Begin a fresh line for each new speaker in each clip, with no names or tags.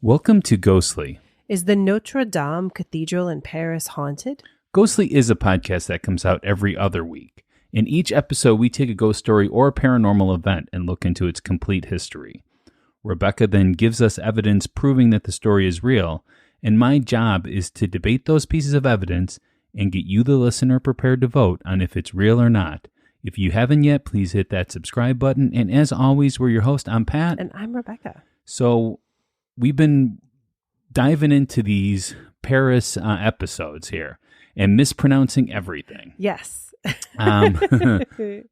Welcome to Ghostly.
Is the Notre Dame Cathedral in Paris haunted?
Ghostly is a podcast that comes out every other week. In each episode, we take a ghost story or a paranormal event and look into its complete history. Rebecca then gives us evidence proving that the story is real, and my job is to debate those pieces of evidence and get you, the listener, prepared to vote on if it's real or not. If you haven't yet, please hit that subscribe button. And as always, we're your host. I'm Pat.
And I'm Rebecca.
So we've been diving into these Paris episodes here and mispronouncing everything.
Yes.
The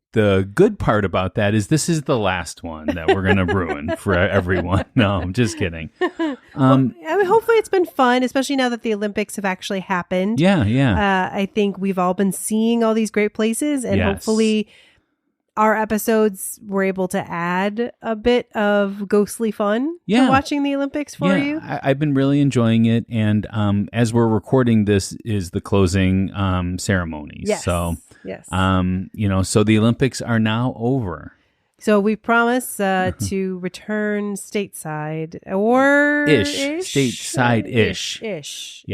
good part about that is this is the last one that we're going to ruin for everyone. No, I'm just kidding.
Hopefully it's been fun, especially now that the Olympics have actually happened.
Yeah.
I think we've all been seeing all these great places, and hopefully our episodes were able to add a bit of ghostly fun to watching the Olympics for you.
I've been really enjoying it. And as we're recording, this is the closing ceremony.
Yes.
So,
yes.
So the Olympics are now over.
So we promise to return stateside or
stateside-ish.
Ish.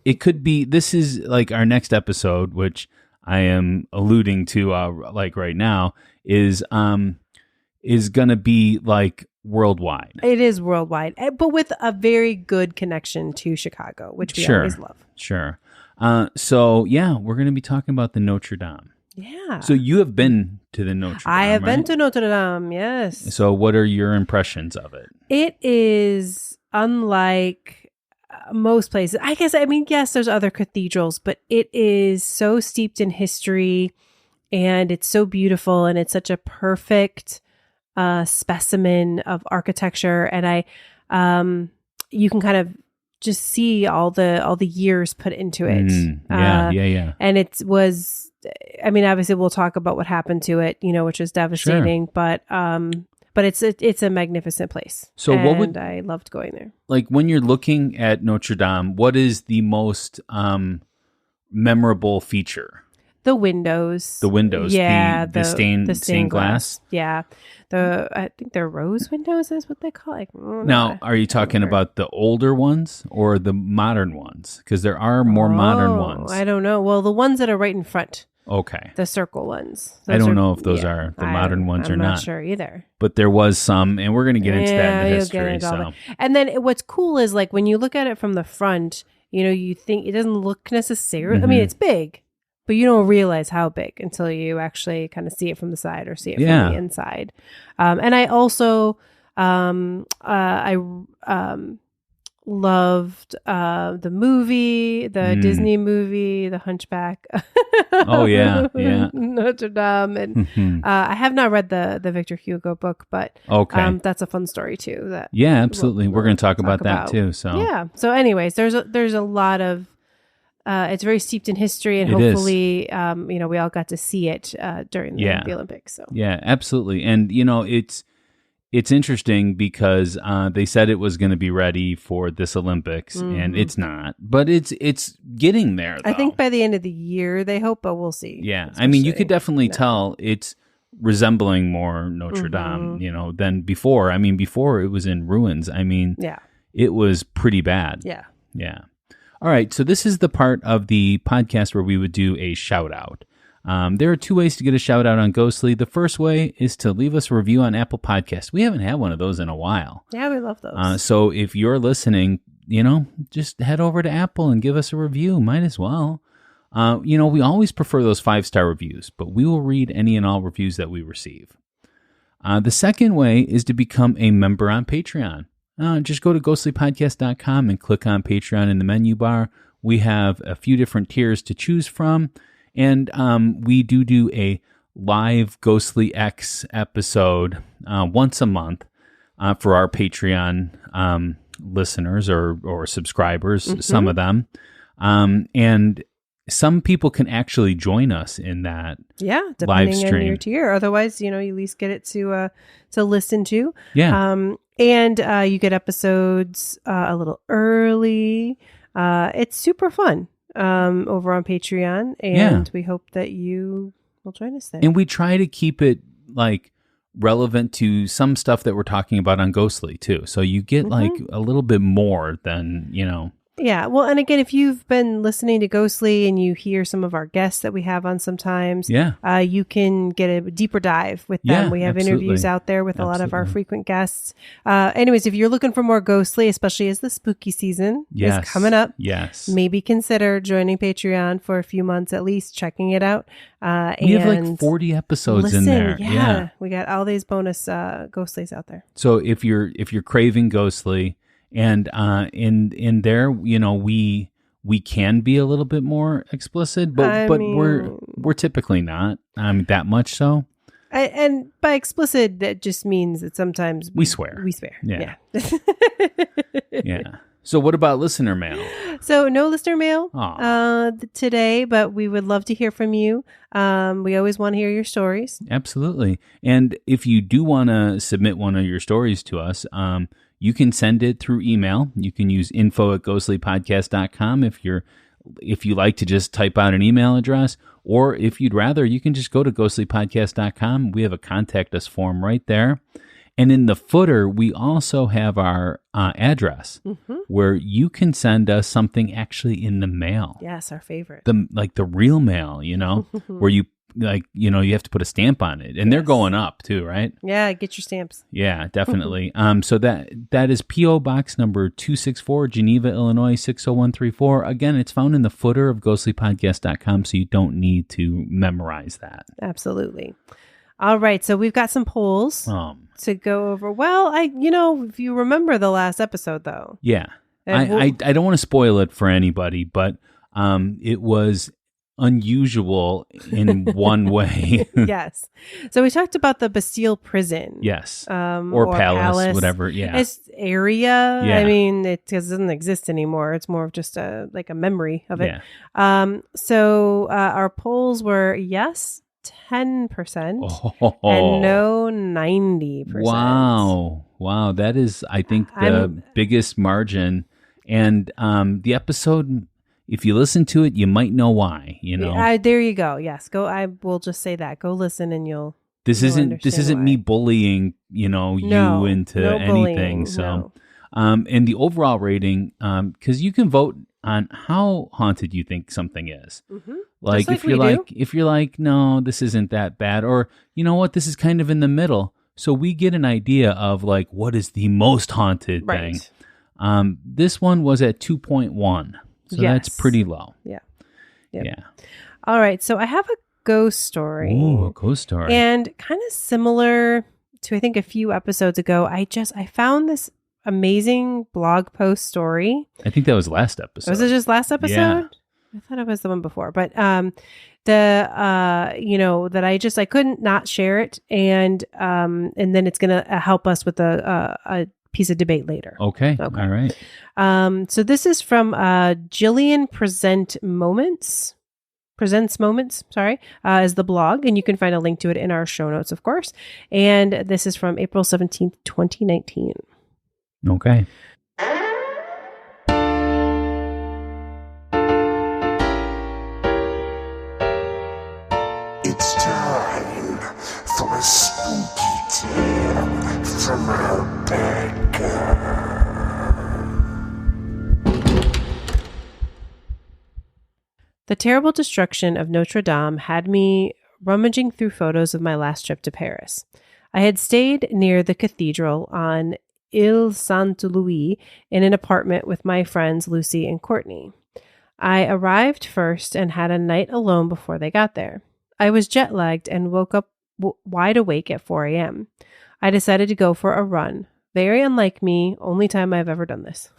It could be, this is like our next episode, which I am alluding to like right now, is going to be like worldwide.
It is worldwide, but with a very good connection to Chicago, which we always love.
Sure. We're going to be talking about the Notre Dame.
Yeah.
So you have been to the Notre Dame,
I have been to Notre Dame, yes.
So what are your impressions of it?
It is unlike most places. Yes, there's other cathedrals, but it is so steeped in history, and it's so beautiful, and it's such a perfect specimen of architecture. And you can kind of just see all the years put into it.
Yeah.
And it was, obviously we'll talk about what happened to it, which was devastating, but it's a magnificent place.
So
I loved going there.
Like when you're looking at Notre Dame, what is the most memorable feature?
The windows.
Yeah. The stained glass.
Yeah. I think they're rose windows is what they call it.
Now, are you talking about the older ones or the modern ones? Because there are more modern ones.
I don't know. Well, the ones that are right in front.
Okay.
The circle ones.
I don't know if those are the modern ones or not.
I'm not sure either.
But there was some, and we're going to get into that in the history.
And then what's cool is like when you look at it from the front, you think it doesn't look necessarily,
Mm-hmm.
It's big, but you don't realize how big until you actually kind of see it from the side or see it from the inside. And I also, loved the movie, the Disney movie, the Hunchback.
Oh yeah.
Notre Dame, and I have not read the Victor Hugo book, but that's a fun story too.
Absolutely. We're going to talk about that too. So
yeah. So, anyways, there's a lot of. It's very steeped in history, and hopefully, we all got to see it during the Olympics. So
yeah, absolutely, and it's interesting because they said it was going to be ready for this Olympics, and it's not. But it's getting there, though.
I think by the end of the year, they hope, but we'll see.
Yeah, you could definitely tell it's resembling more Notre Dame, than before. Before it was in ruins. It was pretty bad. Yeah. All right, so this is the part of the podcast where we would do a shout-out. There are two ways to get a shout-out on Ghostly. The first way is to leave us a review on Apple Podcasts. We haven't had one of those in a while.
Yeah, we love those.
So if you're listening, just head over to Apple and give us a review. Might as well. We always prefer those 5-star reviews, but we will read any and all reviews that we receive. The second way is to become a member on Patreon. Just go to ghostlypodcast.com and click on Patreon in the menu bar. We have a few different tiers to choose from, and we do a live Ghostly X episode once a month for our Patreon listeners or subscribers, some of them. And some people can actually join us in that live stream.
On your tier. Otherwise, you at least get it to listen to.
Yeah.
And you get episodes a little early. It's super fun over on Patreon. And we hope that you will join us there.
And we try to keep it like relevant to some stuff that we're talking about on Ghostly too. So you get like a little bit more than,
Yeah. Well, and again, if you've been listening to Ghostly and you hear some of our guests that we have on sometimes, you can get a deeper dive with them. We have interviews out there with a lot of our frequent guests. Anyways, if you're looking for more Ghostly, especially as the spooky season is coming up, maybe consider joining Patreon for a few months at least, checking it out.
We have like 40 episodes in there.
Yeah. We got all these bonus Ghostlies out there.
So if you're craving Ghostly, and in there, we can be a little bit more explicit, but we're typically not that much so.
And by explicit, that just means that sometimes
we swear.
We swear.
Yeah. Yeah. So what about listener mail?
So no listener mail today, but we would love to hear from you. We always want to hear your stories. Absolutely.
And if you do want to submit one of your stories to us, you can send it through email. You can use info@ghostlypodcast.com if you like to just type out an email address, or if you'd rather, you can just go to ghostlypodcast.com. We have a contact us form right there. And in the footer, we also have our address where you can send us something actually in the mail.
Yes, our favorite.
The real mail, where you you have to put a stamp on it, and they're going up too, right?
Yeah, get your stamps.
Yeah, definitely. So that is P.O. Box number 264, Geneva, Illinois 60134. Again, it's found in the footer of ghostlypodcast.com, so you don't need to memorize that.
Absolutely. All right, so we've got some polls to go over. Well, if you remember the last episode, though.
Yeah, I don't want to spoil it for anybody, but it was unusual in one way.
Yes. So we talked about the Bastille prison.
Yes. Or palace, whatever. Yeah.
It's area. Yeah. I mean, it doesn't exist anymore. It's more of just a memory of it. Yeah. So our polls were yes, 10%, and no, 90%.
Wow. That is, I think, the biggest margin. And the episode, if you listen to it, you might know why,
there you go. Yes. I will just say that. Go listen and you'll.
This isn't me bullying, you into anything. Bullying, so, and the overall rating, because you can vote on how haunted you think something is. Mm-hmm. Like if you're like, no, this isn't that bad, or you know what, this is kind of in the middle. So we get an idea of like what is the most haunted thing. This one was at 2.1. So that's pretty low. Yeah. Yep. Yeah.
All right. So I have a ghost story.
Ooh, a ghost story.
And kind of similar to, I think, a few episodes ago, I found this amazing blog post story.
I think that was last episode.
Was it just last episode? Yeah. I thought it was the one before. But that I couldn't not share it. And then it's going to help us with a piece of debate later.
Okay. All right.
So this is from Jillian Presents Moments, is the blog, and you can find a link to it in our show notes, of course. And this is from April 17th, 2019.
Okay.
It's time for a spooky tale from our bad girl.
The terrible destruction of Notre Dame had me rummaging through photos of my last trip to Paris. I had stayed near the cathedral on Ile Saint-Louis in an apartment with my friends Lucy and Courtney. I arrived first and had a night alone before they got there. I was jet-lagged and woke up wide awake at 4 a.m. I decided to go for a run. Very unlike me, only time I've ever done this.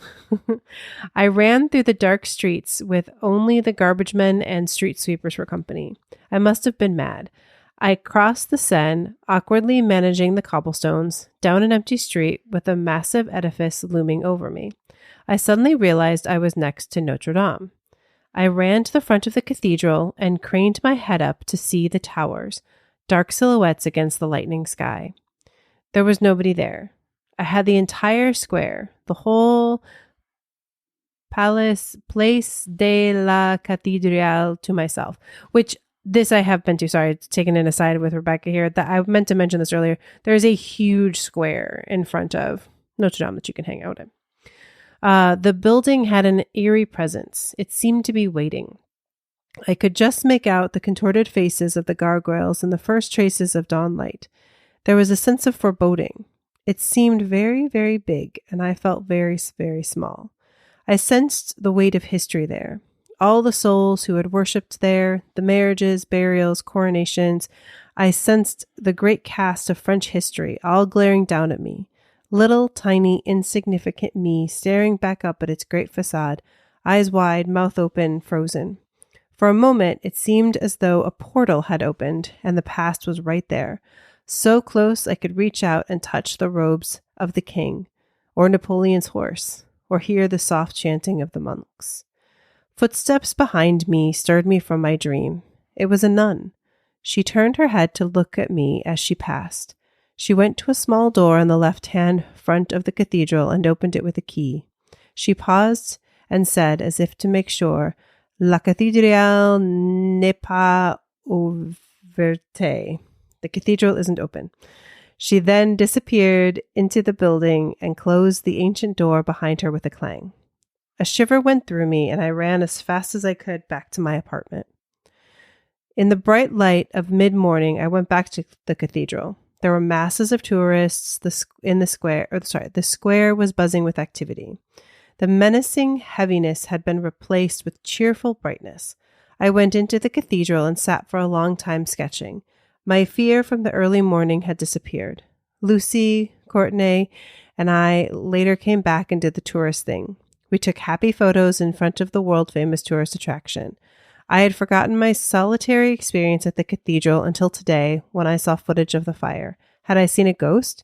I ran through the dark streets with only the garbage men and street sweepers for company. I must have been mad. I crossed the Seine, awkwardly managing the cobblestones, down an empty street with a massive edifice looming over me. I suddenly realized I was next to Notre Dame. I ran to the front of the cathedral and craned my head up to see the towers, dark silhouettes against the lightning sky. There was nobody there. I had the entire square, the whole Place de la Cathédrale to myself, which This I have been to. Sorry, taking an aside with Rebecca here. That I meant to mention this earlier. There's a huge square in front of Notre Dame that you can hang out in. The building had an eerie presence. It seemed to be waiting. I could just make out the contorted faces of the gargoyles and the first traces of dawn light. There was a sense of foreboding. It seemed very, very big, and I felt very, very small. I sensed the weight of history there. All the souls who had worshipped there, the marriages, burials, coronations. I sensed the great cast of French history all glaring down at me. Little, tiny, insignificant me staring back up at its great facade, eyes wide, mouth open, frozen. For a moment, it seemed as though a portal had opened and the past was right there, so close I could reach out and touch the robes of the king, or Napoleon's horse, or hear the soft chanting of the monks. Footsteps behind me stirred me from my dream. It was a nun. She turned her head to look at me as she passed. She went to a small door on the left-hand front of the cathedral and opened it with a key. She paused and said, as if to make sure, "La cathédrale n'est pas ouverte." The cathedral isn't open. She then disappeared into the building and closed the ancient door behind her with a clang. A shiver went through me, and I ran as fast as I could back to my apartment. In the bright light of mid-morning, I went back to the cathedral. There were masses of tourists in the square. The square was buzzing with activity. The menacing heaviness had been replaced with cheerful brightness. I went into the cathedral and sat for a long time sketching. My fear from the early morning had disappeared. Lucy, Courtenay, and I later came back and did the tourist thing. We took happy photos in front of the world-famous tourist attraction. I had forgotten my solitary experience at the cathedral until today when I saw footage of the fire. Had I seen a ghost?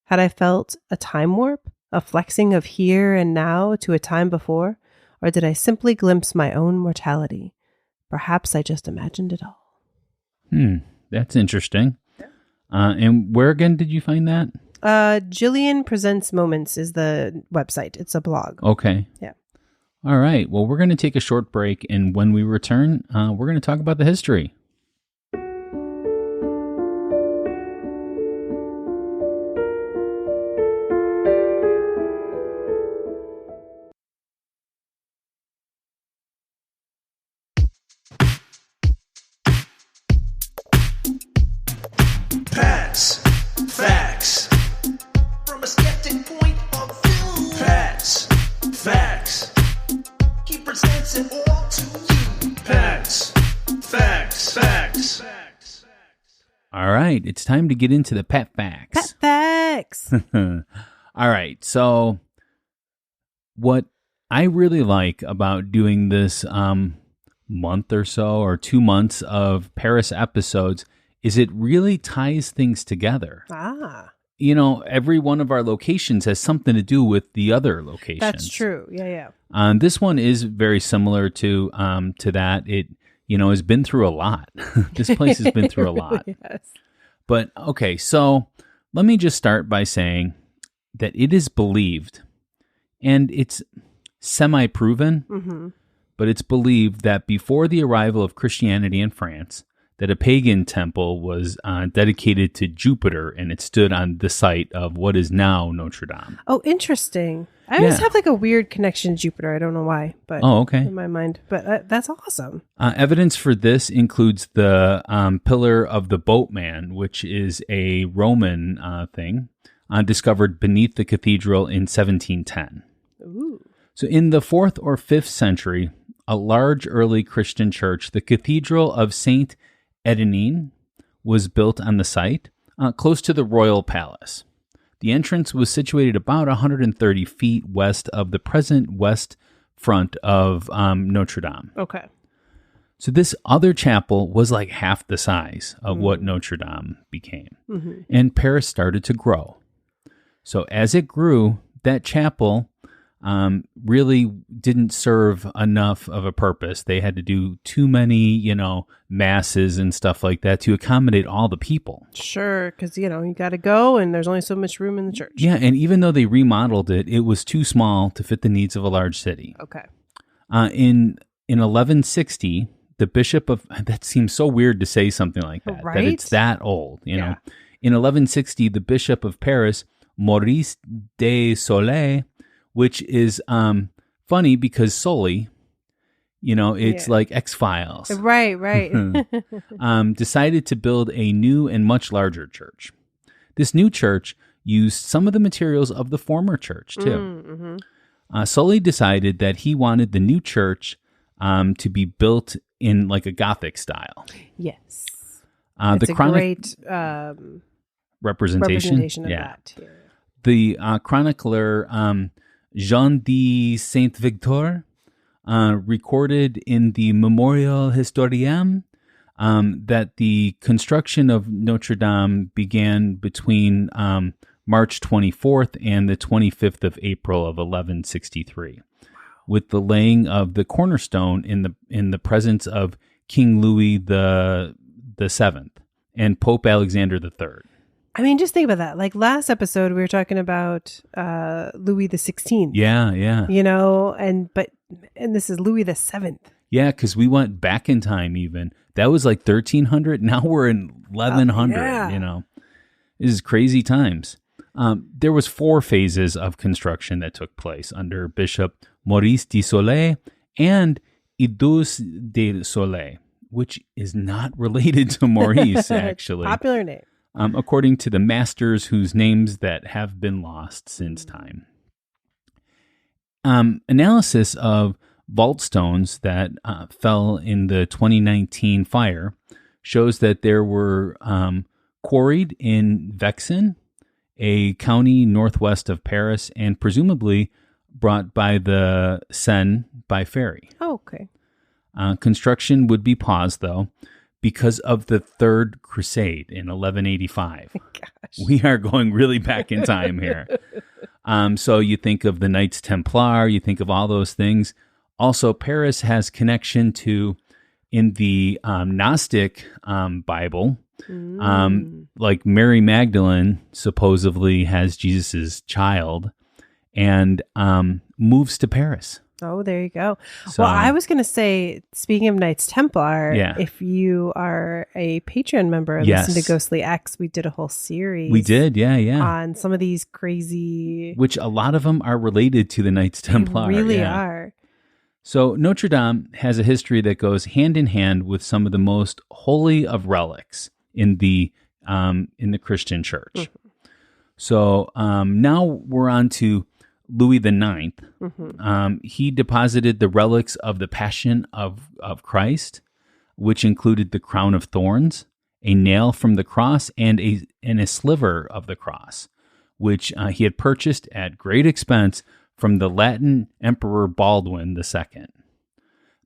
Had I felt a time warp? A flexing of here and now to a time before? Or did I simply glimpse my own mortality? Perhaps I just imagined it all.
That's interesting. And where again did you find that?
Jillian Presents Moments is the website. It's a blog.
Okay.
Yeah.
All right. Well, we're going to take a short break, and when we return, we're going to talk about the history.
Facts. From a skeptic point of view. Facts. He presents it all to you. Facts.
All right. It's time to get into the pet facts.
Pet facts.
All right. So what I really like about doing this month or so or 2 months of Paris episodes is it really ties things together. You know, every one of our locations has something to do with the other locations.
That's true. Yeah.
This one is very similar to that. It, has been through a lot. This place has been through a lot.
Yes.
But okay, so let me just start by saying that it is believed, and it's semi-proven, but it's believed that before the arrival of Christianity in France, that a pagan temple was dedicated to Jupiter, and it stood on the site of what is now Notre Dame.
Oh, interesting. I always have like a weird connection to Jupiter. I don't know why, but in my mind. But that's awesome.
Evidence for this includes the Pillar of the Boatman, which is a Roman thing discovered beneath the cathedral in 1710.
Ooh.
So in the 4th or 5th century, a large early Christian church, the Cathedral of Saint Étienne, was built on the site, close to the royal palace. The entrance was situated about 130 feet west of the present west front of Notre Dame.
Okay.
So this other chapel was like half the size of what Notre Dame became. And Paris started to grow. So as it grew, that chapel really didn't serve enough of a purpose. They had to do too many, masses and stuff like that to accommodate all the people.
Sure, because, you got to go and there's only so much room in the church.
Yeah, and even though they remodeled it, it was too small to fit the needs of a large city.
Okay.
In 1160, the bishop of, that seems so weird to say something like that,
Right?
that it's that old, you
Yeah.
know. In 1160, the bishop of Paris, Maurice de Soleil, which is funny because Sully, you know, it's
Yeah.
like X-Files,
Right.
decided to build a new and much larger church. This new church used some of the materials of the former church, too. Sully decided that he wanted the new church to be built in like a gothic style.
Yes.
The
It's a great
representation
of that. Yeah.
The chronicler Jean de Saint Victor recorded in the Memorial Historien that the construction of Notre Dame began between March 24th and the 25th of April of 1163, with the laying of the cornerstone in the presence of King Louis the Seventh and Pope Alexander III.
I mean, just think about that. Like last episode, we were talking about Louis the 16th.
Yeah.
You know, and this is Louis the 7th.
Yeah, because we went back in time even. That was like 1300. Now we're in 1100,
yeah.
You know. This is crazy times. There was 4 phases of construction that took place under Bishop Maurice de Soleil and Idus de Soleil, which is not related to Maurice, actually.
Popular name.
According to the masters whose names that have been lost since time. Analysis of vault stones that fell in the 2019 fire shows that there were quarried in Vexin, a county northwest of Paris, and presumably brought by the Seine by ferry.
Oh, okay.
Construction would be paused, though, because of the Third Crusade in 1185.
Gosh.
We are going really back in time here. So you think of the Knights Templar, you think of all those things. Also, Paris has connection to, in the Gnostic Bible, like Mary Magdalene supposedly has Jesus's child and moves to Paris.
Oh, there you go.
So-
Well, I was going to say, speaking of Knights Templar,
Yeah.
if you are a Patreon member and
Yes.
listen to Ghostly X, we did a whole series.
We did, yeah.
On some of these crazy...
Which a lot of them are related to the Knights Templar.
really
yeah.
are.
So Notre Dame has a history that goes hand in hand with some of the most holy of relics in the Christian church.
Mm-hmm.
So now we're on to Louis IX. He deposited the relics of the Passion of Christ, which included the crown of thorns, a nail from the cross, and a sliver of the cross, which he had purchased at great expense from the Latin Emperor Baldwin II.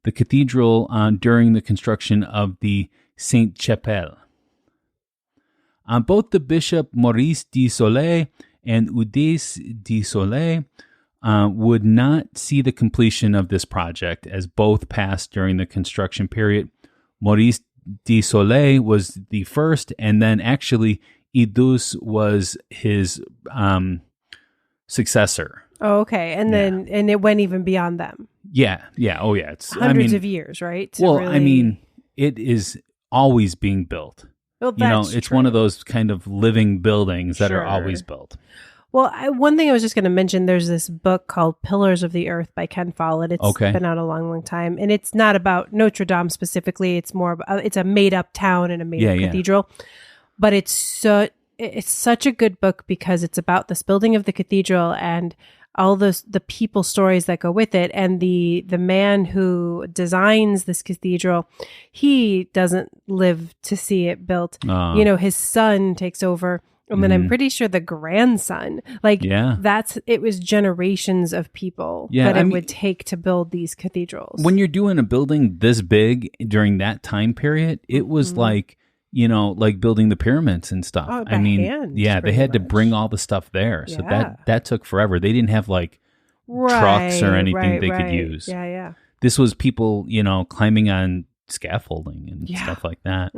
The cathedral during the construction of the Sainte-Chapelle. Both the Bishop Maurice de Soleil and Udis de Soleil would not see the completion of this project, as both passed during the construction period. Maurice de Soleil was the first, and then actually Idus was his successor.
Oh, okay. And then and it went even beyond them.
Yeah. Oh, yeah. It's
Hundreds of years, right? To
Well,
really-
I mean, it is always being built.
well,
You know,
that's
it's
true.
one of those kind of living buildings that are
Sure.
always built.
Well, one thing I was just going to mention, there's this book called Pillars of the Earth by Ken Follett. It's
Okay.
been out a long, long time. And it's not about Notre Dame specifically. It's more about, it's a made up town and a made up
Yeah.
cathedral. But it's such a good book because it's about this building of the cathedral and all the people stories that go with it. And the man who designs this cathedral, he doesn't live to see it built. You know, his son takes over. And then I'm pretty sure the grandson, like
Yeah.
it was generations of people
Yeah,
that
I
it
mean-
would take to build these cathedrals.
When you're doing a building this big during that time period, it was like, you know, like building the pyramids and stuff.
Oh,
I
by
mean,
hand,
yeah, they
pretty
had to
much.
bring all the stuff there. So
Yeah.
that took forever. They didn't have like trucks or anything they could use.
Yeah.
This was people, you know, climbing on scaffolding and
Yeah.
stuff like that.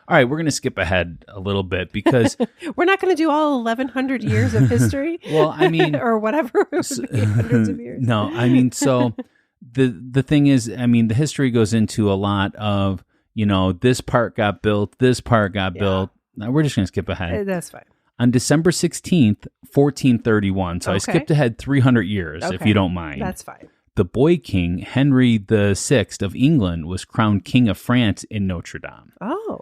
All right, we're going to skip ahead a little bit because,
We're not going to do all 1,100 years of history.
well, I mean,
or whatever it would be, hundreds of years.
no, I mean, so the thing is, I mean, the history goes into a lot of, this part got built, this part got built. Now, we're just going to skip ahead.
That's fine.
On December 16th, 1431, so I
Okay.
skipped ahead 300 years, if
Okay.
you don't mind.
That's fine.
The boy king, Henry VI of England, was crowned King of France in Notre Dame.
Oh,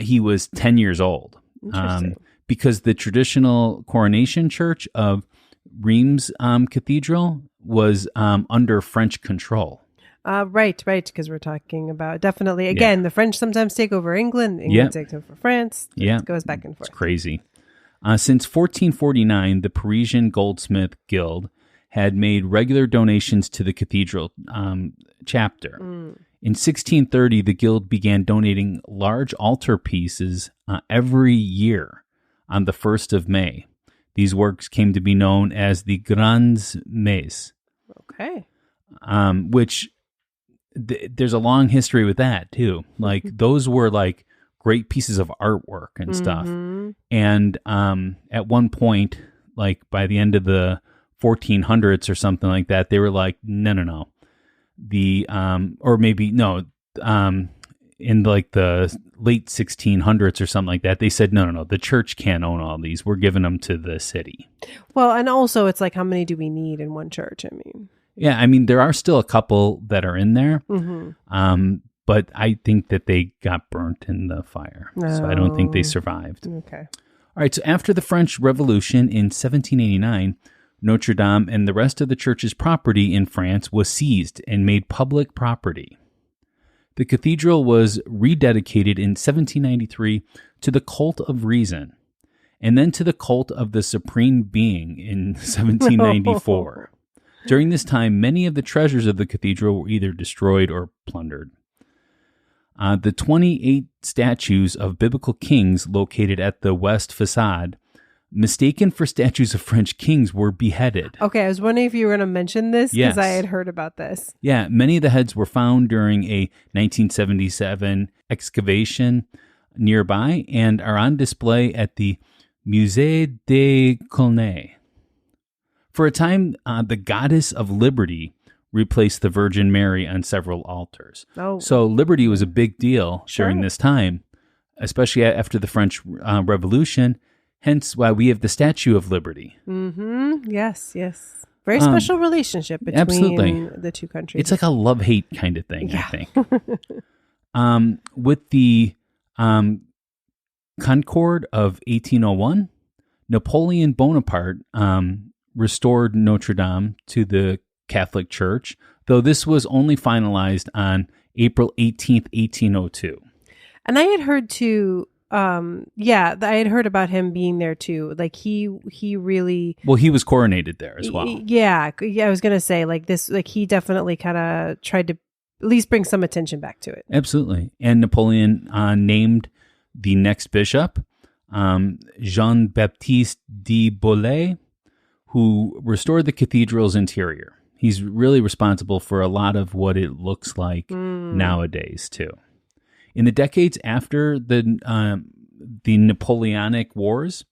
He was 10 years old.
interesting.
Because the traditional coronation church of Reims Cathedral was under French control.
Right, because we're talking about definitely, again, the French sometimes take over England takes over France. It goes back and forth.
It's crazy. Since 1449, the Parisian Goldsmith Guild had made regular donations to the cathedral chapter. In 1630, the guild began donating large altar pieces every year on the 1st of May. These works came to be known as the Grandes Messes.
Okay.
Which there's a long history with that too. Like those were like great pieces of artwork and stuff. And at one point, like by the end of the 1400s or something like that, they were like, no. In like the late 1600s or something like that, they said, no, the church can't own all these. We're giving them to the city.
Well, and also it's like, how many do we need in one church? I mean,
yeah, I mean, there are still a couple that are in there. But I think that they got burnt in the fire. So I don't think they survived.
Okay.
All right. So after the French Revolution in 1789, Notre Dame and the rest of the church's property in France was seized and made public property. The cathedral was rededicated in 1793 to the cult of reason, and then to the cult of the Supreme Being in 1794. During this time, many of the treasures of the cathedral were either destroyed or plundered. The 28 statues of biblical kings located at the west facade, mistaken for statues of French kings, were beheaded.
Okay, I was wondering if you were going to mention this because I had heard about this.
Yeah, many of the heads were found during a 1977 excavation nearby and are on display at the Musée des Colonnes. For a time, the goddess of liberty replaced the Virgin Mary on several altars.
Oh.
So liberty was a big deal during this time, especially after the French Revolution, hence why we have the Statue of Liberty.
Yes. Very special relationship between the two countries.
It's like a love-hate kind of thing, I think. With the Concord of 1801, Napoleon Bonaparte restored Notre Dame to the Catholic Church, though this was only finalized on April 18th, 1802.
And I had heard too, I had heard about him being there too. Like he really...
Well, he was coronated there as well.
Yeah, I was going to say like this, like he definitely kind of tried to at least bring some attention back to it.
Absolutely. And Napoleon named the next bishop, Jean-Baptiste de Bollay, who restored the cathedral's interior. He's really responsible for a lot of what it looks like nowadays, too. In the decades after the Napoleonic Wars,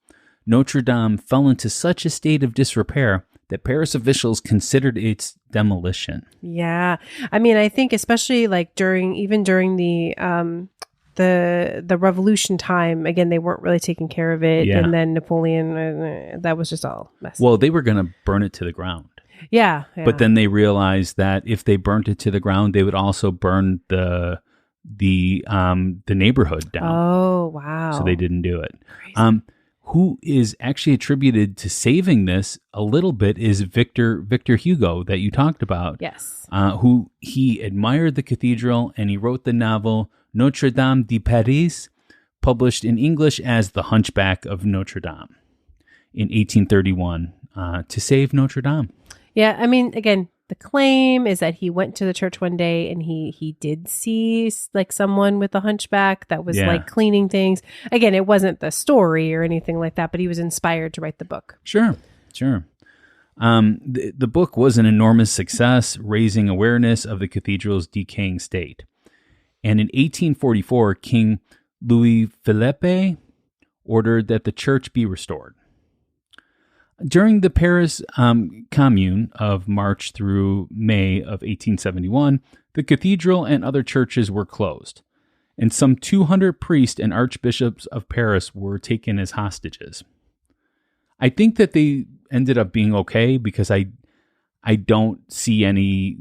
Notre Dame fell into such a state of disrepair that Paris officials considered its demolition.
Yeah. I mean, I think especially like during the revolution time, again, they weren't really taking care of it.
Yeah.
And then Napoleon, that was just all messy.
Well, they were going to burn it to the ground.
Yeah.
But then they realized that if they burnt it to the ground, they would also burn the neighborhood down.
Oh, wow.
So they didn't do it. Who is actually attributed to saving this a little bit is Victor Hugo that you talked about.
Yes.
Who he admired the cathedral, and he wrote the novel Notre Dame de Paris, published in English as The Hunchback of Notre Dame in 1831, to save Notre Dame.
Yeah, I mean, again, the claim is that he went to the church one day and he did see like someone with a hunchback that was like cleaning things. Again, it wasn't the story or anything like that, but he was inspired to write the book.
Sure. The book was an enormous success, raising awareness of the cathedral's decaying state. And in 1844, King Louis Philippe ordered that the church be restored. During the Paris Commune of March through May of 1871, the cathedral and other churches were closed, and some 200 priests and archbishops of Paris were taken as hostages. I think that they ended up being okay because I don't see any,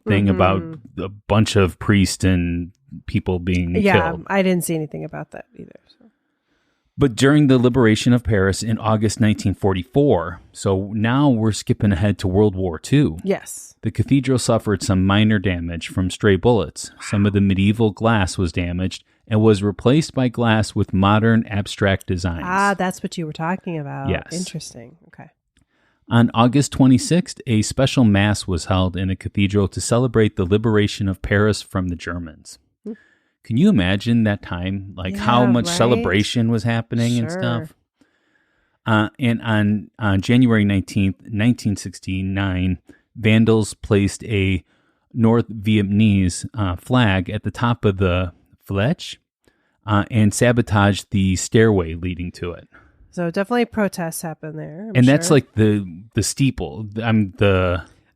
thing about a bunch of priests and people being killed.
I didn't see anything about that either. So.
But during the liberation of Paris in August 1944, so now we're skipping ahead to World War II.
Yes.
The cathedral suffered some minor damage from stray bullets. Some of the medieval glass was damaged and was replaced by glass with modern abstract designs.
Ah, that's what you were talking about.
Yes.
Interesting. Okay.
On August 26th, a special mass was held in a cathedral to celebrate the liberation of Paris from the Germans. Can you imagine that time? Like how much celebration was happening and stuff? And on January 19th, 1969, vandals placed a North Vietnamese flag at the top of the Fletch and sabotaged the stairway leading to it.
So definitely protests happened there.
I'm that's like the steeple.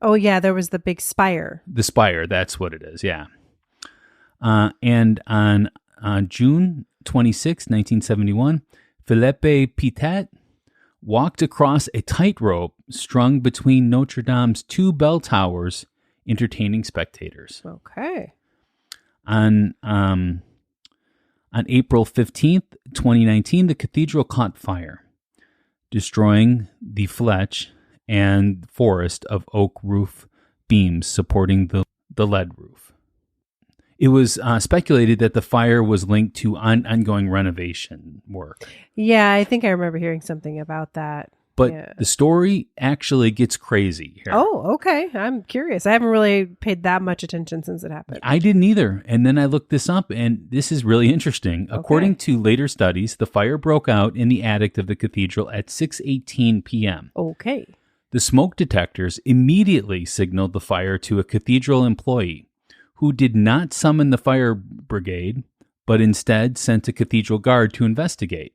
Oh yeah, there was the big spire.
The spire, that's what it is. Yeah. And on June 26, 1971, Philippe Pitet walked across a tightrope strung between Notre Dame's two bell towers, entertaining spectators.
Okay.
On April 15th, 2019, the cathedral caught fire, destroying the Fletch and forest of oak roof beams supporting the lead roof. It was speculated that the fire was linked to ongoing renovation work.
Yeah, I think I remember hearing something about that.
But the story actually gets crazy here.
Oh, okay. I'm curious. I haven't really paid that much attention since it happened.
I didn't either. And then I looked this up, and this is really interesting. Okay. According to later studies, the fire broke out in the attic of the cathedral at 6:18 p.m.
Okay.
The smoke detectors immediately signaled the fire to a cathedral employee who did not summon the fire brigade, but instead sent a cathedral guard to investigate.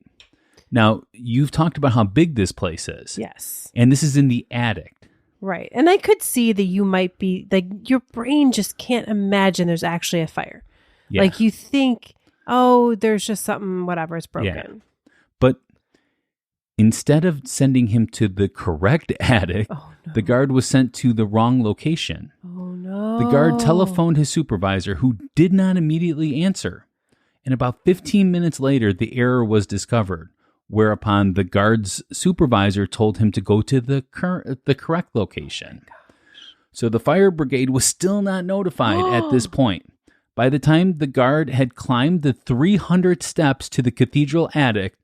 Now, you've talked about how big this place is.
Yes.
And this is in the attic.
Right. And I could see that you might be, like, your brain just can't imagine there's actually a fire. Yeah. Like, you think, oh, there's just something, whatever, it's broken.
Yeah. But instead of sending him to the correct attic, the guard was sent to the wrong location.
Oh, no.
The guard telephoned his supervisor, who did not immediately answer. And about 15 minutes later, the error was discovered, whereupon the guard's supervisor told him to go to the correct location. So the fire brigade was still not notified at this point. By the time the guard had climbed the 300 steps to the cathedral attic,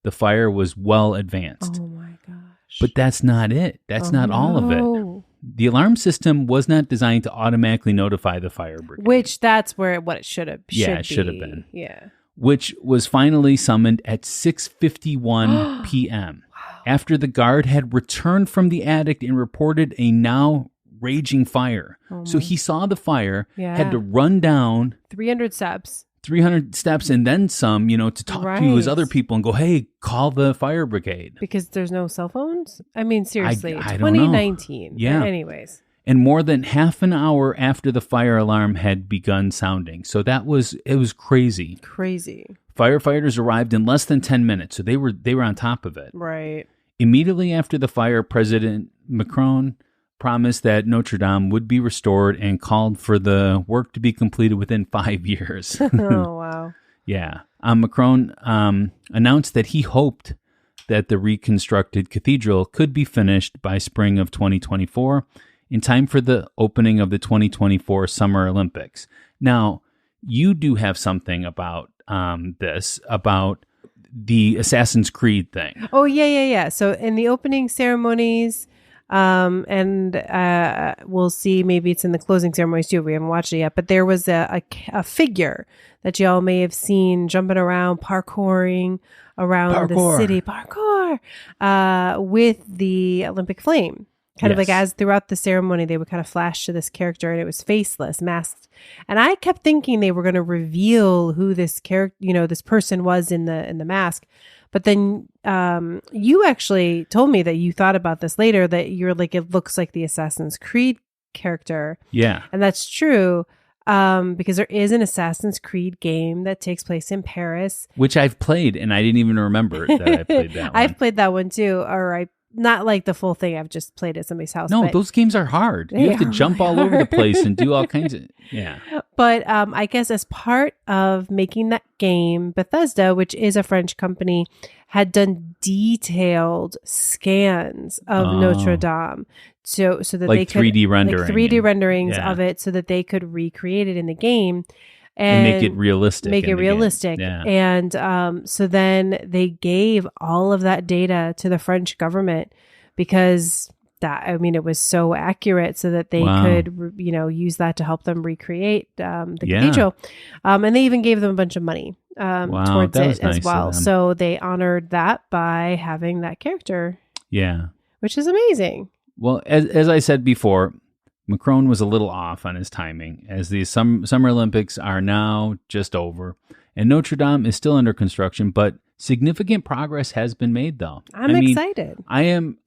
the fire was well advanced.
Oh my gosh.
But that's not it. That's not all of it. The alarm system was not designed to automatically notify the fire brigade.
Which that's what it should have been.
Yeah, it should have been.
Yeah.
Which was finally summoned at 6:51 p.m.
Wow.
After the guard had returned from the attic and reported a now raging fire. So he saw the fire, had to run down
300 steps,
and then some, to talk to his other people and go, hey, call the fire brigade.
Because there's no cell phones? I mean, seriously,
I don't know.
2019. Yeah. Anyways.
And more than half an hour after the fire alarm had begun sounding. So it was crazy.
Crazy.
Firefighters arrived in less than 10 minutes, so they were on top of it.
Right.
Immediately after the fire, President Macron promised that Notre Dame would be restored and called for the work to be completed within 5 years.
Oh, wow.
Yeah. Macron announced that he hoped that the reconstructed cathedral could be finished by spring of 2024 in time for the opening of the 2024 Summer Olympics. Now, you do have something about about the Assassin's Creed thing.
Oh, yeah. So in the opening ceremonies, and we'll see, maybe it's in the closing ceremonies too. We haven't watched it yet, but there was a figure that y'all may have seen jumping around, parkouring around the city, with the Olympic flame. Kind of like as throughout the ceremony, they would kind of flash to this character, and it was faceless, masked. And I kept thinking they were going to reveal who this character, this person was in the mask. But then you actually told me that you thought about this later, that you're like, it looks like the Assassin's Creed character.
Yeah.
And that's true. Because there is an Assassin's Creed game that takes place in Paris.
Which I've played, and I didn't even remember that I played that one.
I've played that one too. Or not like the full thing. I've just played at somebody's house.
No, those games are hard. You have to jump all over the place and do all kinds of, yeah.
But I guess as part of making that game, Bethesda, which is a French company, had done detailed scans of Notre Dame. So that
like
they could
3D rendering.
Like 3D renderings of it so that they could recreate it in the game.
And make it realistic.
Yeah. And so then they gave all of that data to the French government because it was so accurate so that they could, use that to help them recreate the cathedral. And they even gave them a bunch of money towards it as well. So they honored that by having that character.
Yeah.
Which is amazing.
Well, as I said before, Macron was a little off on his timing, as the Summer Olympics are now just over, and Notre Dame is still under construction, but significant progress has been made, though.
I'm excited.
I am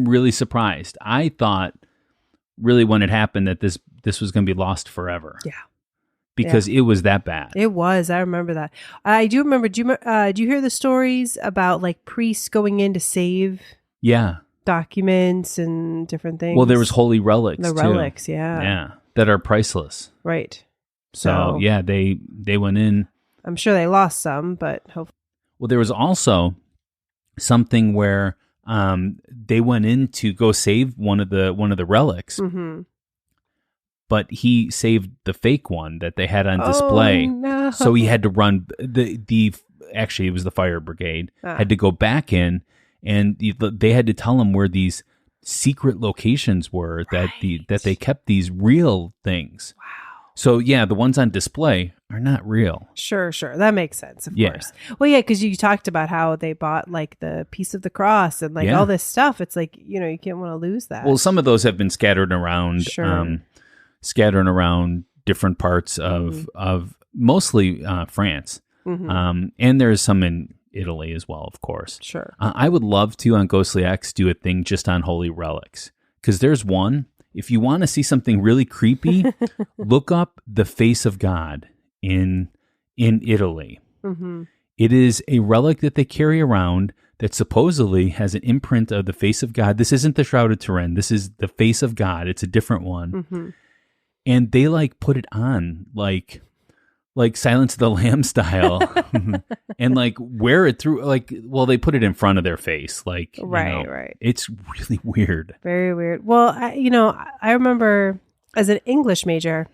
really surprised. I thought, really, when it happened, that this was going to be lost forever.
Yeah.
Because it was that bad.
It was. I remember that. I do remember. Do you hear the stories about like priests going in to save?
Yeah.
Documents and different things.
Well, there was holy relics.
The relics, yeah.
Yeah, that are priceless.
Right.
So yeah, they went in.
I'm sure they lost some, but hopefully.
Well, there was also something where they went in to go save one of the relics, but he saved the fake one that they had on display.
No.
So he had to run actually it was the fire brigade had to go back in. And they had to tell him where these secret locations were that they kept these real things. Wow. So yeah, the ones on display are not real.
Sure. That makes sense, of course. Well, yeah, because you talked about how they bought like the piece of the cross and like all this stuff. It's like, you can't want to lose that.
Well, some of those have been scattered around, different parts of mostly France. And there's some in Italy as well, of course.
Sure.
I would love to, on Ghostly X, do a thing just on holy relics. Because there's one, if you want to see something really creepy, look up the face of God in Italy. It is a relic that they carry around that supposedly has an imprint of the face of God. This isn't the Shroud of Turin. This is the face of God. It's a different one. And they like put it on like Silence of the Lambs style and like wear it through they put it in front of their face. Right. It's really weird.
Very weird. Well, I remember as an English major,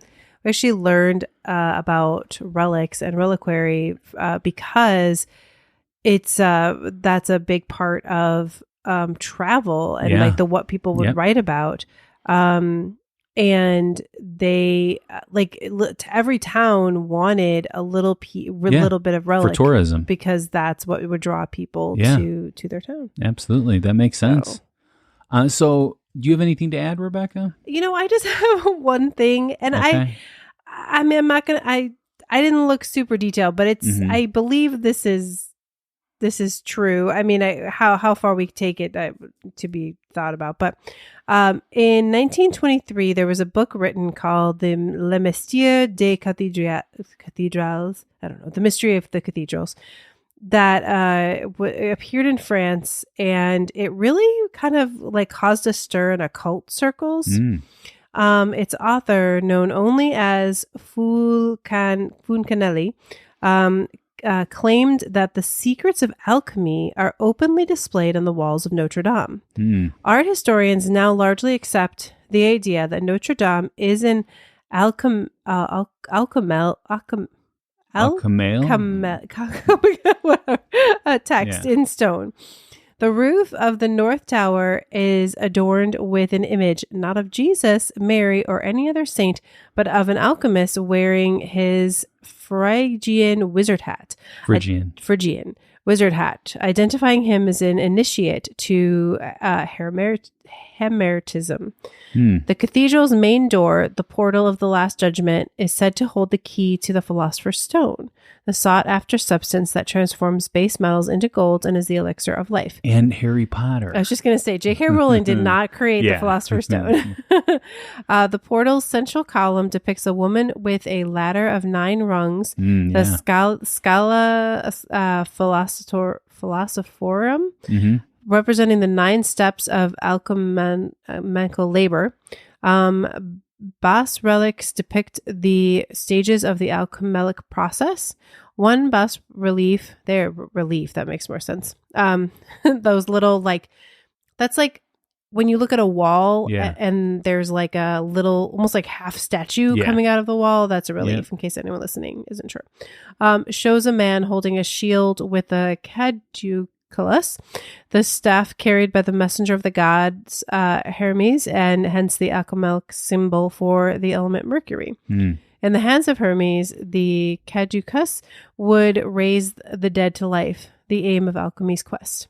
we actually learned about relics and reliquary because it's that's a big part of travel and like what people would write about. And they every town wanted a little bit of relic
for tourism
because that's what would draw people to their town.
Absolutely, that makes sense. So, do you have anything to add, Rebecca?
I just have one thing, and
okay.
I mean, I'm not gonna. I didn't look super detailed, but it's. I believe this is true. I mean, how far we take it to be thought about. But in 1923, there was a book written called Le Mystère des Cathedrals. I don't know, The Mystery of the Cathedrals, that appeared in France, and it really kind of like caused a stir in occult circles. Its author, known only as Fulcanelli, claimed that the secrets of alchemy are openly displayed on the walls of Notre Dame. Art historians now largely accept the idea that Notre Dame is an text in stone. The roof of the North Tower is adorned with an image not of Jesus, Mary, or any other saint, but of an alchemist wearing his Phrygian wizard hat. Phrygian wizard hat, identifying him as an initiate to Hemertism. The cathedral's main door, the portal of the Last Judgment, is said to hold the key to the Philosopher's Stone, the sought-after substance that transforms base metals into gold and is the elixir of life.
And Harry Potter.
I was just going to say, J.K. Rowling did not create the Philosopher's Stone. The portal's central column depicts a woman with a ladder of 9 rungs, the Scala Philosophorum, representing the 9 steps of alchemical labor. Bas reliefs depict the stages of the alchemic process. One bas relief, that makes more sense. Those little, like, that's like when you look at a wall and there's like a little, almost like half statue coming out of the wall. That's a relief, in case anyone listening isn't sure. Shows a man holding a shield with a caduceus, the staff carried by the messenger of the gods, Hermes, and hence the alchemic symbol for the element mercury. In the hands of Hermes, the caduceus would raise the dead to life, the aim of alchemy's quest.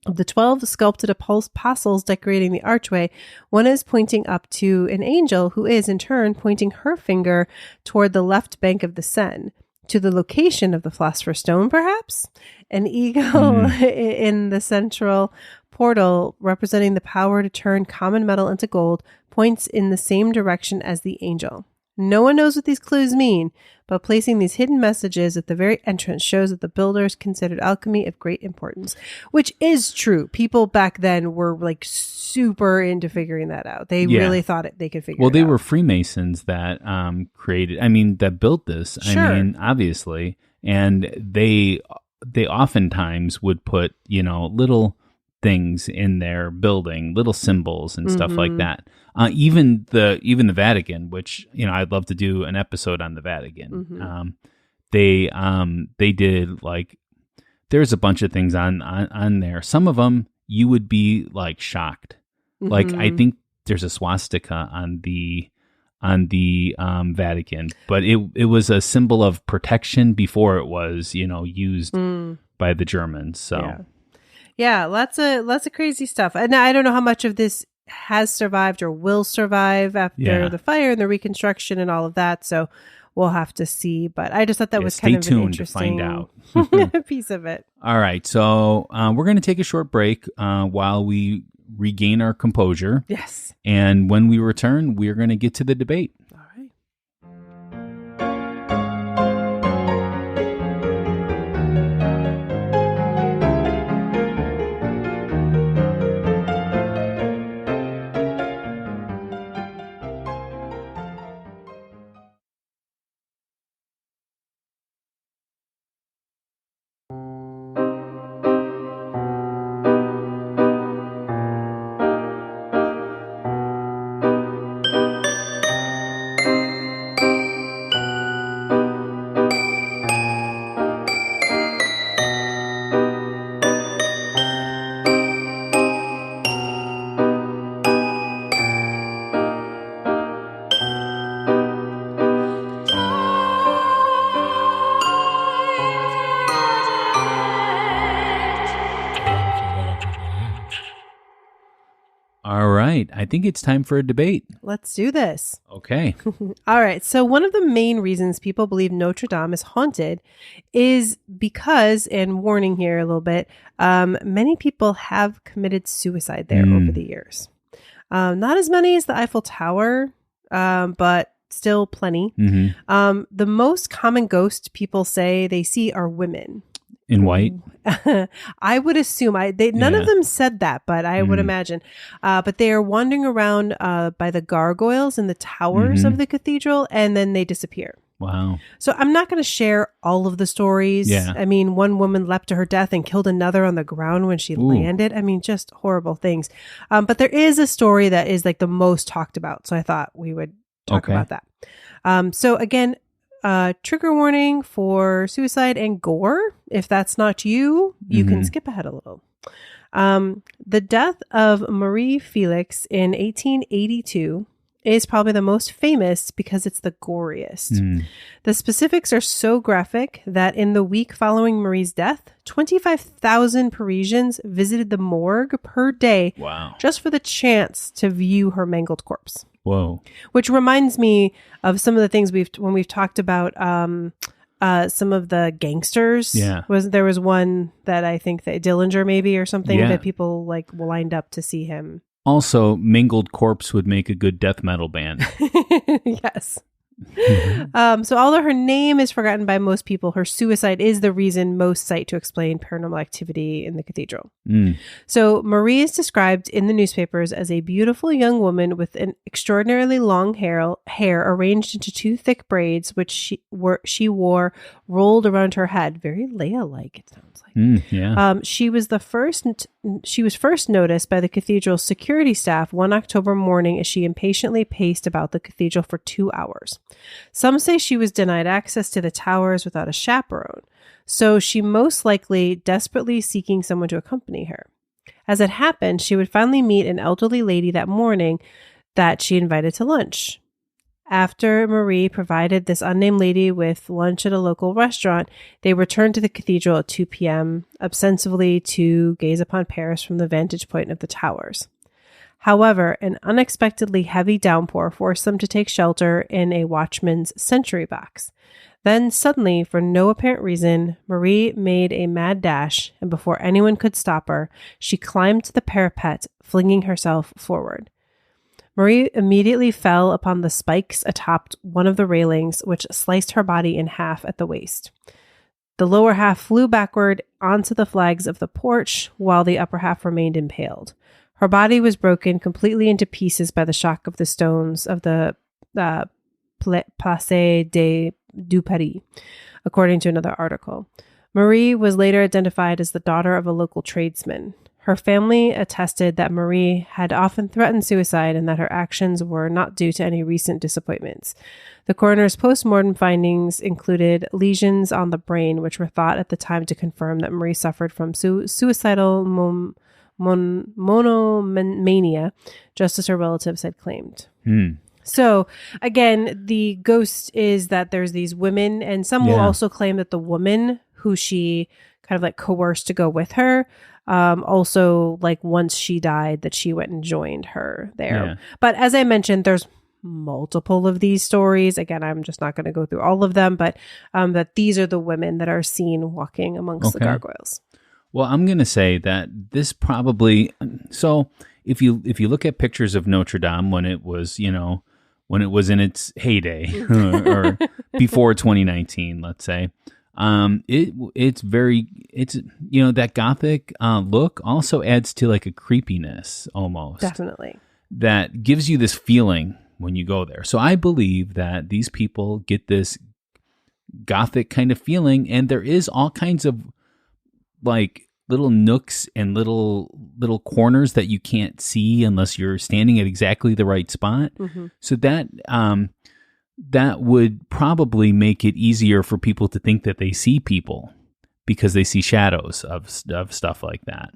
Of the 12 sculpted apostles decorating the archway, one is pointing up to an angel who is, in turn, pointing her finger toward the left bank of the Seine, to the location of the Philosopher's Stone, perhaps? An eagle in the central portal, representing the power to turn common metal into gold, points in the same direction as the angel. No one knows what these clues mean, but placing these hidden messages at the very entrance shows that the builders considered alchemy of great importance, which is true. People back then were like super into figuring that out. They really thought they could figure it out.
Well, they were Freemasons that that built this.
Sure.
I mean, obviously. And they oftentimes would put, little things in their building, little symbols and stuff like that. Even the Vatican, which I'd love to do an episode on the Vatican. They did, like, there's a bunch of things on there. Some of them you would be like shocked. Like, I think there's a swastika on the Vatican, but it was a symbol of protection before it was used by the Germans. So.
Yeah, lots of crazy stuff. And I don't know how much of this has survived or will survive after the fire and the reconstruction and all of that. So we'll have to see. But I just thought that was kind of an interesting
to find out.
piece of it.
All right. So we're going to take a short break while we regain our composure.
Yes.
And when we return, we're going to get to the debate. I think it's time for a debate.
Let's do this.
Okay.
All right. So one of the main reasons people believe Notre Dame is haunted is because, and warning here a little bit, many people have committed suicide there over the years. Not as many as the Eiffel Tower, but still plenty. The most common ghost people say they see are women.
In white?
I would assume. None of them said that, but I would imagine. But they are wandering around by the gargoyles in the towers of the cathedral, and then they disappear.
Wow.
So I'm not going to share all of the stories.
Yeah.
I mean, one woman leapt to her death and killed another on the ground when she landed. I mean, just horrible things. But there is a story that is like the most talked about. So I thought we would talk about that. So again, trigger warning for suicide and gore. If that's not you, you can skip ahead a little. The death of Marie Felix in 1882 is probably the most famous because it's the goriest. The specifics are so graphic that in the week following Marie's death, 25,000 Parisians visited the morgue per day just for the chance to view her mangled corpse.
Whoa.
Which reminds me of some of the things when we've talked about some of the gangsters.
Yeah.
There was one that I think that Dillinger maybe or something that people like lined up to see him.
Also, Mangled Corpse would make a good death metal band.
Yes. So although her name is forgotten by most people, her suicide is the reason most cite to explain paranormal activity in the cathedral. So Marie is described in the newspapers as a beautiful young woman with an extraordinarily long hair arranged into two thick braids, which she wore rolled around her head. Very Leia-like, it sounds like. She was first noticed by the cathedral's security staff one October morning as she impatiently paced about the cathedral for 2 hours. Some say she was denied access to the towers without a chaperone, so she most likely desperately seeking someone to accompany her. As it happened, she would finally meet an elderly lady that morning that she invited to lunch. After Marie provided this unnamed lady with lunch at a local restaurant, they returned to the cathedral at 2 p.m., ostensibly to gaze upon Paris from the vantage point of the towers. However, an unexpectedly heavy downpour forced them to take shelter in a watchman's sentry box. Then suddenly, for no apparent reason, Marie made a mad dash, and before anyone could stop her, she climbed the parapet, flinging herself forward. Marie immediately fell upon the spikes atop one of the railings, which sliced her body in half at the waist. The lower half flew backward onto the flags of the porch, while the upper half remained impaled. Her body was broken completely into pieces by the shock of the stones of the Place du Paris, according to another article. Marie was later identified as the daughter of a local tradesman. Her family attested that Marie had often threatened suicide and that her actions were not due to any recent disappointments. The coroner's post-mortem findings included lesions on the brain, which were thought at the time to confirm that Marie suffered from suicidal monomania, just as her relatives had claimed. So, again, the ghost is that there's these women, and some will also claim that the woman who she kind of like coerced to go with her, also like once she died, that she went and joined her there. Yeah. But as I mentioned, there's multiple of these stories. Again, I'm just not going to go through all of them, but that these are the women that are seen walking amongst the gargoyles.
Well, I'm going to say that this probably, so if you look at pictures of Notre Dame when it was, when it was in its heyday or before 2019, let's say, it's that gothic look also adds to like a creepiness almost.
Definitely.
That gives you this feeling when you go there. So I believe that these people get this gothic kind of feeling, and there is all kinds of like little nooks and little corners that you can't see unless you're standing at exactly the right spot. Mm-hmm. So that would probably make it easier for people to think that they see people because they see shadows of stuff like that.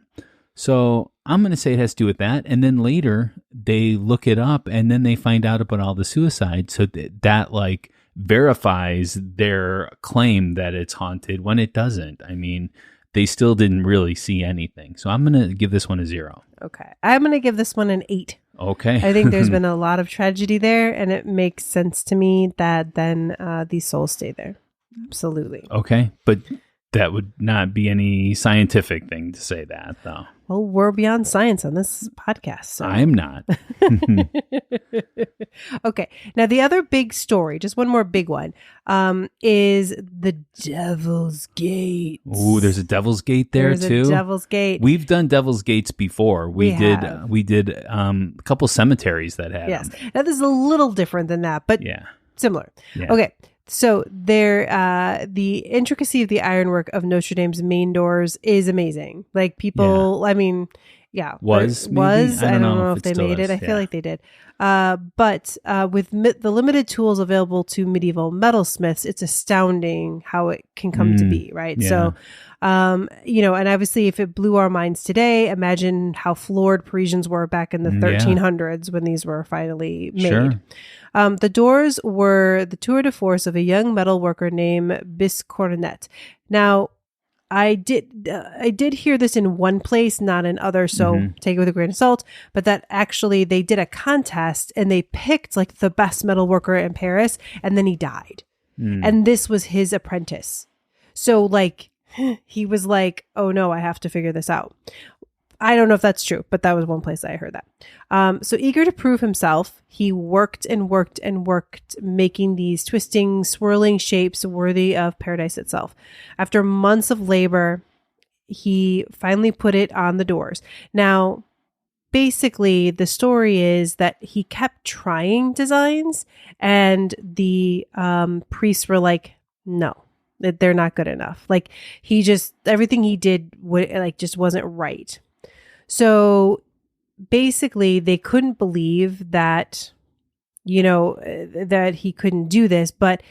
So I'm going to say it has to do with that. And then later they look it up and then they find out about all the suicides. So that like verifies their claim that it's haunted when it doesn't. I mean, they still didn't really see anything. So I'm going to give this one a 0.
Okay. I'm going to give this one an 8.
Okay.
I think there's been a lot of tragedy there, and it makes sense to me that then these souls stay there. Absolutely.
Okay. But that would not be any scientific thing to say that, though.
Well, we're beyond science on this podcast. So.
I'm not.
Okay. Now, the other big story, just one more big one, is the Devil's Gate.
Ooh, there's a Devil's Gate there, too?
There's a Devil's Gate.
We've done Devil's Gates before. We did a couple cemeteries that had them.
Now, this is a little different than that, but similar. Yeah. Okay. So the intricacy of the ironwork of Notre Dame's main doors is amazing. Like people, I mean, Yeah.
Was, maybe?
Was. I don't know if
it
they
still
made
is.
it. I feel
Yeah.
like they did. But with the limited tools available to medieval metalsmiths, it's astounding how it can come to be, right?
yeah.
So, and obviously if it blew our minds today, imagine how floored Parisians were back in the 1300s when these were finally made.
Sure.
The doors were the tour de force of a young metal worker named Biscornet. Now, I did hear this in one place, not in others, so take it with a grain of salt. But that actually they did a contest and they picked like the best metal worker in Paris, and then he died. And this was his apprentice. So like he was like, oh no, I have to figure this out. I don't know if that's true, but that was one place I heard that. So eager to prove himself, he worked and worked and worked, making these twisting, swirling shapes worthy of paradise itself. After months of labor, he finally put it on the doors. Now, basically, the story is that he kept trying designs, and the priests were like, no, that they're not good enough. Like everything he did just wasn't right. So basically they couldn't believe that, that he couldn't do this. But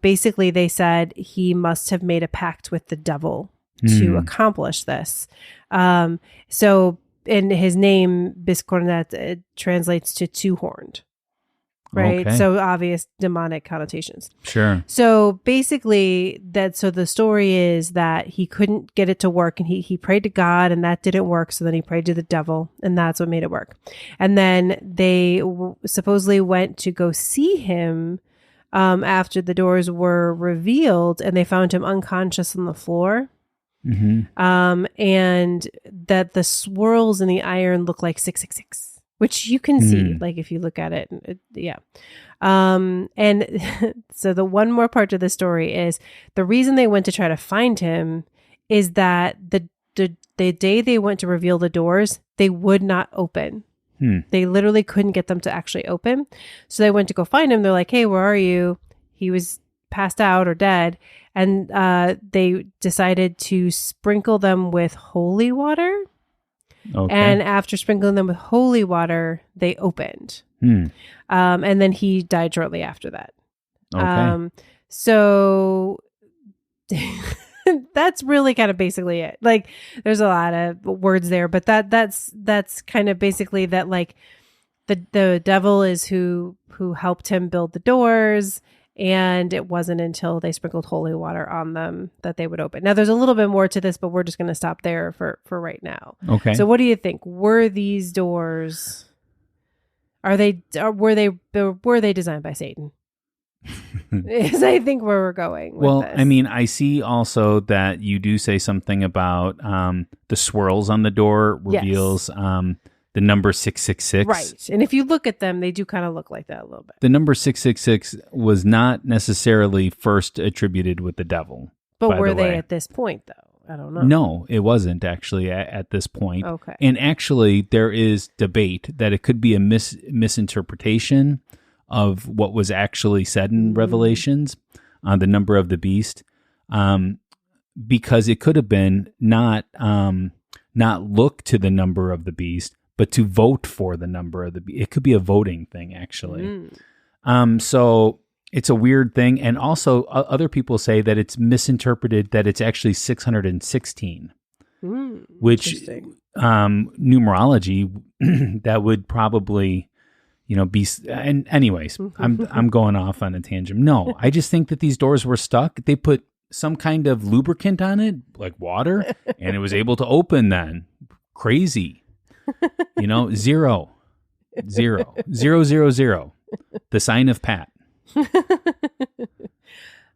basically they said he must have made a pact with the devil to accomplish this. So in his name, Biscornet translates to two-horned. Right.
Okay.
So obvious demonic connotations.
Sure.
So basically so the story is that he couldn't get it to work, and he prayed to God, and that didn't work. So then he prayed to the devil, and that's what made it work. And then they supposedly went to go see him after the doors were revealed, and they found him unconscious on the floor. And that the swirls in the iron look like 666. Which you can see, like if you look at it, yeah. And so the one more part of the story is the reason they went to try to find him is that the day they went to reveal the doors, they would not open. They literally couldn't get them to actually open. So they went to go find him. They're like, hey, where are you? He was passed out or dead. And they decided to sprinkle them with holy water. Okay. And after sprinkling them with holy water, they opened. And then he died shortly after that.
Okay.
So that's really kind of basically it. Like there's a lot of words there, but that's kind of basically that, like the devil is who helped him build the doors. And it wasn't until they sprinkled holy water on them that they would open. Now, there's a little bit more to this, but we're just going to stop there for right now.
Okay.
So what do you think? Were these doors, were they designed by Satan? Is I think where we're going with this.
I mean, I see also that you do say something about the swirls on the door reveals the number 666.
Right. And if you look at them, they do kind of look like that a little bit.
The number 666 was not necessarily first attributed with the devil.
But were they at this point, though? I don't know.
No, it wasn't actually at this point.
Okay.
And actually, there is debate that it could be a misinterpretation of what was actually said in Revelations on the number of the beast, because it could have been not look to the number of the beast, but to vote for the number of the beast. It could be a voting thing, actually. So it's a weird thing. And also other people say that it's misinterpreted, that it's actually 616, which numerology, that would probably, be, and anyways, I'm going off on a tangent. No, I just think that these doors were stuck. They put some kind of lubricant on it, like water, and it was able to open then. Crazy. 0, 0, 0, 0, 0. The sign of Pat.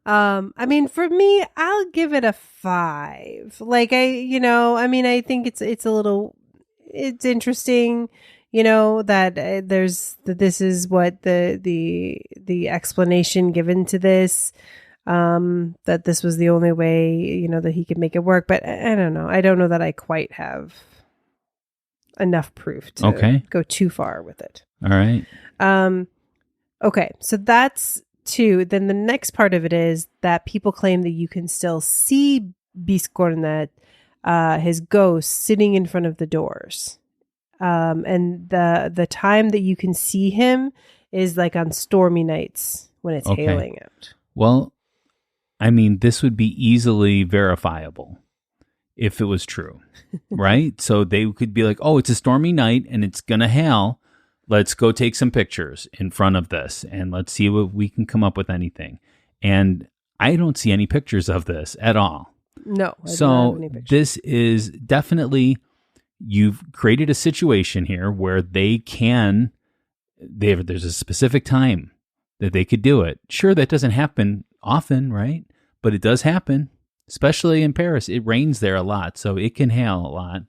I mean, for me, I'll give it a 5. Like I think it's interesting, that this is what the explanation given to this, that this was the only way, that he could make it work. But I don't know. I don't know that I quite have enough proof to go too far with it.
All right.
Okay. So that's 2. Then the next part of it is that people claim that you can still see Biscornet his ghost sitting in front of the doors. And the time that you can see him is like on stormy nights when it's hailing out.
Well, I mean, this would be easily verifiable if it was true, right? So they could be like, oh, it's a stormy night and it's going to hail. Let's go take some pictures in front of this and let's see what we can come up with anything. And I don't see any pictures of this at all.
No.
So this is definitely, you've created a situation here where there's a specific time that they could do it. Sure, that doesn't happen often, right? But it does happen, especially in Paris. It rains there a lot, so it can hail a lot.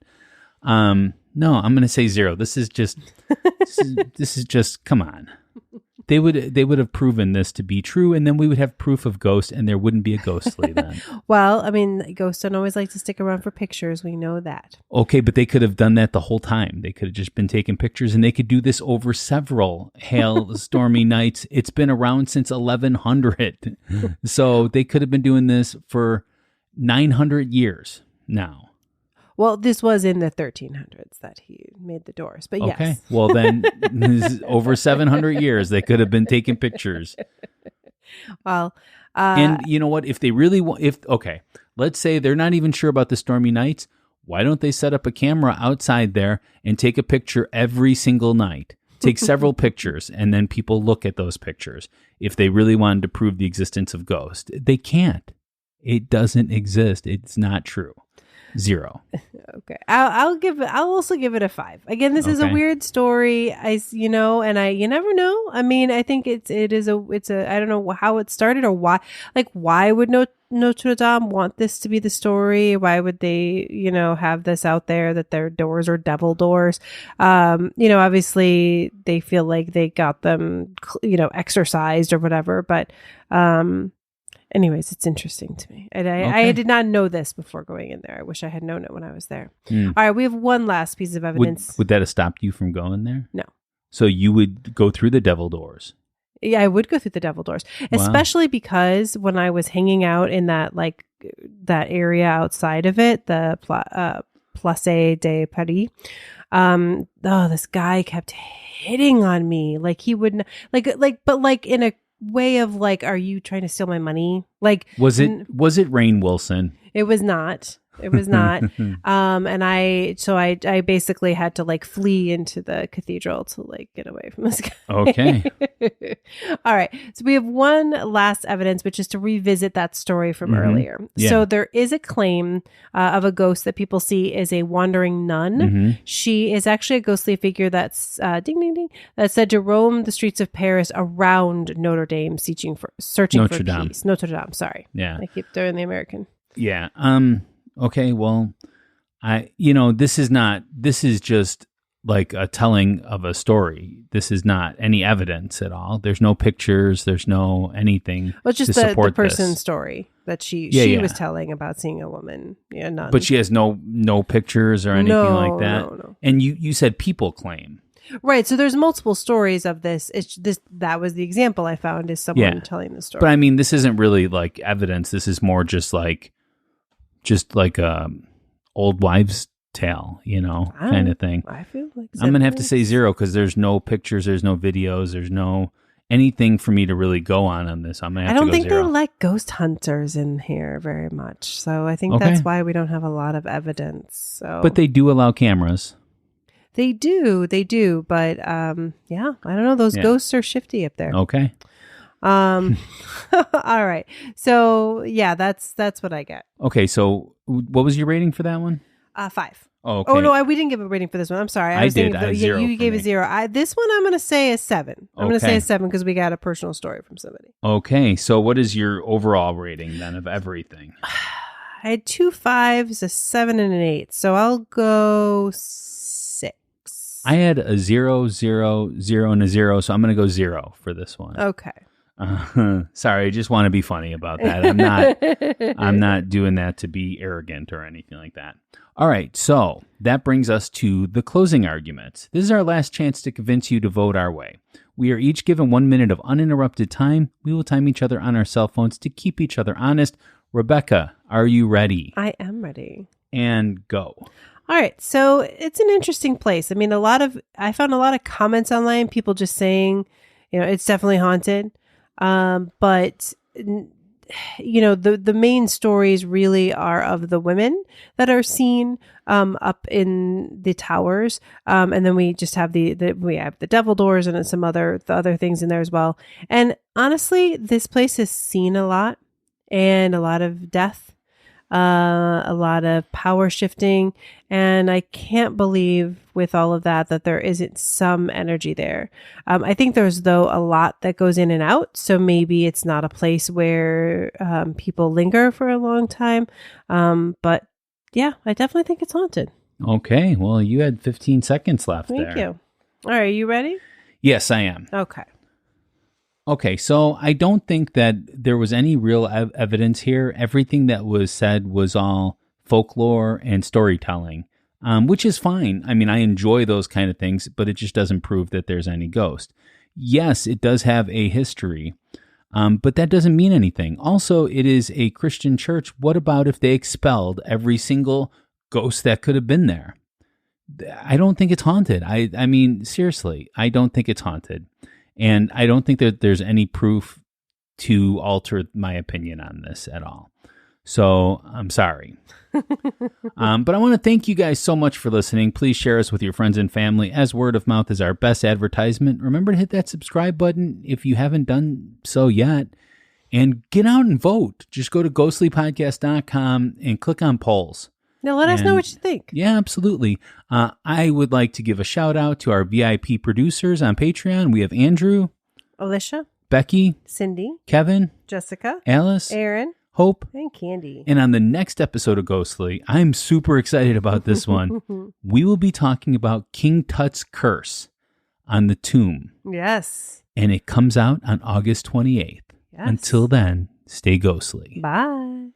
No, I'm going to say 0. This is just, this is just, come on. They would have proven this to be true, and then we would have proof of ghosts, and there wouldn't be a ghostly then.
Well, I mean, ghosts don't always like to stick around for pictures. We know that.
Okay, but they could have done that the whole time. They could have just been taking pictures, and they could do this over several stormy nights. It's been around since 1100. So they could have been doing this for 900 years now.
Well, this was in the 1300s that he made the doors, but yes.
Okay, well then, this is over 700 years, they could have been taking pictures.
Well,
and you know what? If they really want, let's say they're not even sure about the stormy nights. Why don't they set up a camera outside there and take a picture every single night? Take several pictures, and then people look at those pictures. If they really wanted to prove the existence of ghosts, they can't. It doesn't exist. It's not true. 0.
Okay. I'll also give it a 5. Again, this is a weird story. You never know. I mean, I think it's I don't know how it started or why would Notre Dame want this to be the story? Why would they, have this out there that their doors are devil doors? Obviously they feel like they got them, exorcised or whatever, but, anyways, it's interesting to me. And I did not know this before going in there. I wish I had known it when I was there. All right, we have one last piece of evidence.
Would that have stopped you from going there?
No.
So you would go through the devil doors?
Yeah, I would go through the devil doors, especially because when I was hanging out in that area outside of it, the Place de Paris, this guy kept hitting on me. Like he would but in a way of are you trying to steal my money?
Was it Rainn Wilson?
It was not. It was not. And I basically had to flee into the cathedral to get away from this guy.
Okay.
All right. So we have one last evidence, which is to revisit that story from earlier.
Yeah.
So there is a claim of a ghost that people see is a wandering nun.
Mm-hmm.
She is actually a ghostly figure that's ding ding ding that's said to roam the streets of Paris around Notre Dame, searching for peace. Notre Dame. Sorry.
Yeah.
I keep doing the American.
Yeah. Okay, well, this is just like a telling of a story. This is not any evidence at all. There's no pictures. There's no anything.
Well, it's just
to support
the person's
this
story that she was telling about seeing a woman. Yeah, nun.
But she has no pictures or anything like that.
No.
And you said people claim.
Right. So there's multiple stories of this. That was the example I found is someone telling the story.
But I mean, this isn't really like evidence. This is more just like a old wives' tale, kind of thing.
I feel like
I'm gonna have to say 0 because there's no pictures, there's no videos, there's no anything for me to really go on this. I'm gonna have to go 0.
I don't think they like ghost hunters in here very much, so I think that's why we don't have a lot of evidence. So,
but they do allow cameras.
They do, but I don't know. Those ghosts are shifty up there.
Okay.
All right. So yeah, that's what I get.
Okay. So what was your rating for that one?
5.
Oh, okay.
Oh no, we didn't give a rating for this one. I'm sorry.
I did. I 0
you gave
me.
a 0. This one I'm going to say a 7. I'm going to say a 7 because we got a personal story from somebody.
Okay. So what is your overall rating then of everything?
I had 2 5s, a 7, and an 8. So I'll go 6.
I had a 0, 0, 0, and a 0. So I'm going to go 0 for this one.
Okay.
Sorry, I just want to be funny about that. I'm not doing that to be arrogant or anything like that. All right, so that brings us to the closing arguments. This is our last chance to convince you to vote our way. We are each given 1 minute of uninterrupted time. We will time each other on our cell phones to keep each other honest. Rebecca, are you ready?
I am ready.
and go.
All right. So it's an interesting place. I mean, I found a lot of comments online, people just saying, it's definitely haunted. But the main stories really are of the women that are seen up in the towers, and then we just have the devil doors and some the other things in there as well. And honestly, this place has seen a lot, and a lot of death, a lot of power shifting, and I can't believe with all of that there isn't some energy there. I think there's, though, a lot that goes in and out, so maybe it's not a place where people linger for a long time. But yeah, I definitely think it's haunted.
Okay, well, you had 15 seconds left.
Thank you. All right, are you ready?
Yes, I am.
Okay,
so I don't think that there was any real evidence here. Everything that was said was all folklore and storytelling, which is fine. I mean, I enjoy those kind of things, but it just doesn't prove that there's any ghost. Yes, it does have a history, but that doesn't mean anything. Also, it is a Christian church. What about if they expelled every single ghost that could have been there? I don't think it's haunted. I mean, seriously, I don't think it's haunted. And I don't think that there's any proof to alter my opinion on this at all. So I'm sorry. But I want to thank you guys so much for listening. Please share us with your friends and family, as word of mouth is our best advertisement. Remember to hit that subscribe button if you haven't done so yet. And get out and vote. Just go to ghostlypodcast.com and click on polls.
Now let us know what you think.
Yeah, absolutely. I would like to give a shout out to our VIP producers on Patreon. We have Andrew,
Alicia,
Becky,
Cindy,
Kevin,
Jessica,
Alice,
Aaron,
Hope,
and Candy.
And on the next episode of Ghostly, I'm super excited about this one. We will be talking about King Tut's curse on the tomb.
Yes.
And it comes out on August 28th.
Yes.
Until then, stay ghostly.
Bye.